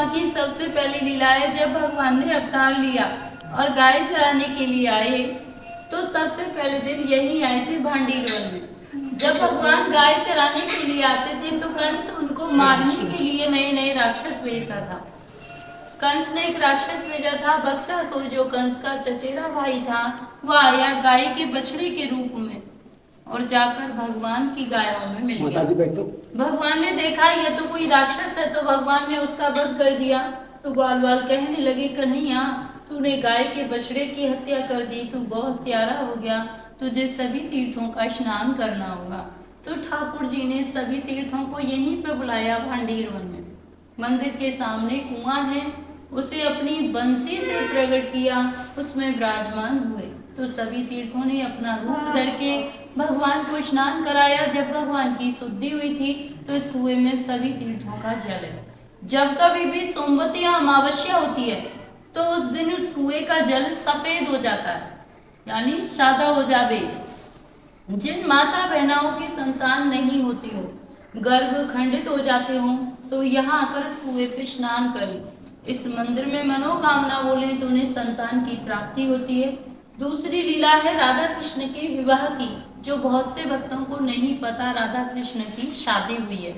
की सबसे पहली लीला है जब भगवान ने अवतार लिया और गाय चराने के लिए आए, तो सबसे पहले दिन यही आए थे भांडीर वन में। जब भगवान गाय चराने के लिए आते थे तो कंस उनको मारने के लिए नए नए राक्षस भेजता था। कंस ने एक राक्षस भेजा था बक्सासुर, जो कंस का चचेरा भाई था। वह आया गाय के बछड़े के रूप में और जाकर भगवान की गायों में मिल गया। भगवान ने देखा यह तो कोई राक्षस है, तो भगवान ने उसका वध कर दिया। तो ग्वाल वाल कहने लगे, कन्हैया तूने गाय के बछड़े की हत्या कर दी, तू बहुत प्यारा हो गया, तुझे सभी तीर्थों का स्नान करना होगा। तो ठाकुर जी ने सभी तीर्थों को यहीं पे बुलाया भांडीर वन में। मंदिर के सामने कुआं है, उसे अपनी बंसी से प्रकट किया, उसमें विराजमान हुए। तो सभी तीर्थों ने अपना रूप धर के भगवान को स्नान कराया। जब भगवान की शुद्धि हुई थी तो इस कुएं में सभी तीर्थों का जल है। जब कभी भी सोमवती या अमावस्या होती है तो उस दिन उस कुएं का जल सफेद हो जाता है, यानी सादा हो जावे। जिन माता बहनाओं की संतान नहीं होती हो, गर्भ खंडित हो जाते हो, तो यहाँ आकर कुएं पे स्नान करें। इस मंदिर में मनोकामना बोले तो उन्हें संतान की प्राप्ति होती है। दूसरी लीला है राधा कृष्ण के विवाह की, जो बहुत से भक्तों को नहीं पता राधा कृष्ण की शादी हुई है।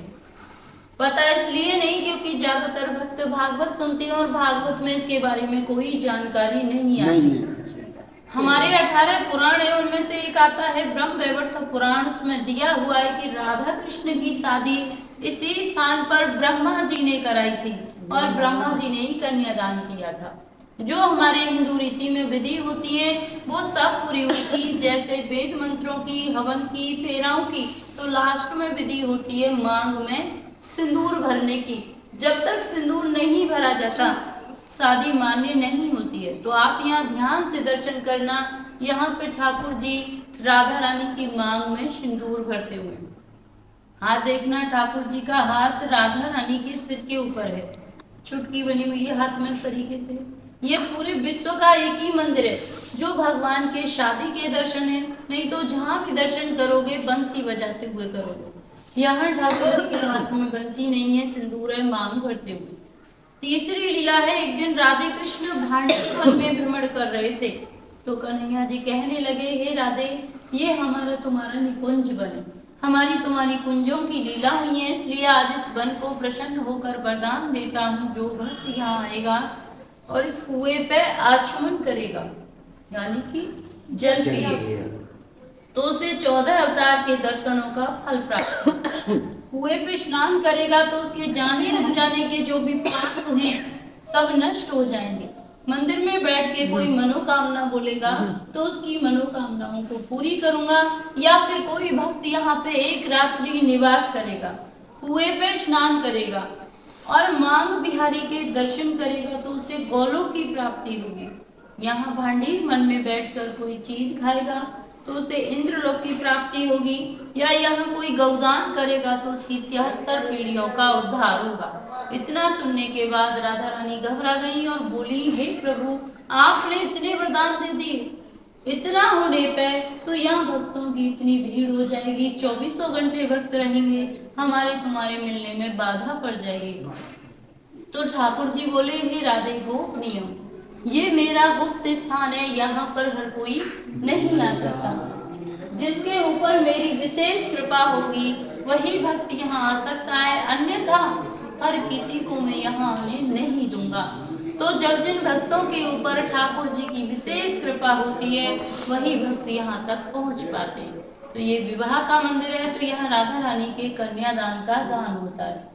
पता इसलिए नहीं क्योंकि ज्यादातर भक्त भागवत सुनते हैं और भागवत में इसके बारे में कोई जानकारी नहीं आती। हमारे 18 पुराण है, उनमें से एक आता है ब्रह्म वैवर्त पुराण। उसमें दिया हुआ है कि राधा कृष्ण की शादी इसी स्थान पर ब्रह्मा जी ने कराई थी और ब्रह्मा जी ने ही कन्यादान किया था। जो हमारे हिंदू रीति में विधि होती है वो सब पूरी हुई थी, जैसे वेद मंत्रों की, हवन की, फेराओं की। तो लास्ट में विधि होती है मांग में सिंदूर भरने की। जब तक सिंदूर नहीं भरा जाता शादी मान्य नहीं होती है। तो आप यहाँ ध्यान से दर्शन करना, यहाँ पे ठाकुर जी राधा रानी की मांग में सिंदूर भरते हुए। हाथ देखना, ठाकुर जी का हाथ राधा रानी के सिर के ऊपर है, चुटकी बनी हुई है हाथ में इस तरीके से। ये पूरे विश्व का एक ही मंदिर है जो भगवान के शादी के दर्शन है, नहीं तो जहाँ भी दर्शन करोगे बंसी बजाते हुए करोगे। यहाँ ठाकुर जी के हाथ में बंसी नहीं है, सिंदूर है, मांग भरते हुए। तीसरी लीला है, एक दिन राधे कृष्ण भांडीर वन में भ्रमण कर रहे थे, तो कन्हैया जी कहने लगे, हे राधे, ये हमारा तुम्हारा निकुंज बन है, हमारी तुम्हारी कुंजों की लीला हुई है, इसलिए आज इस वन को प्रसन्न होकर वरदान देता हूँ, जो भक्त यहाँ आएगा और इस कुएं पे आचमन करेगा, यानी कि जल पिएगा, तो उसे 14 अवतार के दर्शनों का फल प्राप्त। कुएं पे स्नान करेगा तो उसके जाने न जाने के जो भी पाप हैं सब नष्ट हो जाएंगे। मंदिर में बैठ के कोई मनोकामना बोलेगा तो उसकी मनोकामनाओं को पूरी करूंगा। या फिर कोई भक्त यहाँ पे एक रात्रि निवास करेगा, कुएं पे स्नान करेगा और मांग बिहारी के दर्शन करेगा तो उसे गोलोक की प्राप्ति होगी। यहाँ भांडीर मन में बैठकर कोई चीज खाएगा तो उसे इंद्रलोक की प्राप्ति होगी। या यहाँ कोई गौदान करेगा तो उसकी 73 पीढ़ियों का उद्धार होगा। इतना सुनने के बाद राधा रानी घबरा गई और बोली, हे प्रभु, आपने इतने वरदान दे दिए, इतना होने पे तो यहाँ भक्तों की इतनी भीड़ हो जाएगी, 24 घंटे भक्त रहेंगे, हमारे तुम्हारे मिलने में बाधा पड़ जाएगी। तो ठाकुर जी बोले, हे राधे गोपनीय, ये मेरा गुप्त स्थान है, यहाँ पर हर कोई नहीं ला सकता। जिसके ऊपर मेरी विशेष कृपा होगी वही भक्त यहाँ आ सकता है, अन्यथा हर किसी को मैं यहाँ आने नहीं दूंगा। तो जब जिन भक्तों के ऊपर ठाकुर जी की विशेष कृपा होती है वही भक्त यहाँ तक पहुँच पाते हैं। तो ये विवाह का मंदिर है, तो यहाँ राधा रानी के कन्यादान का दान होता है।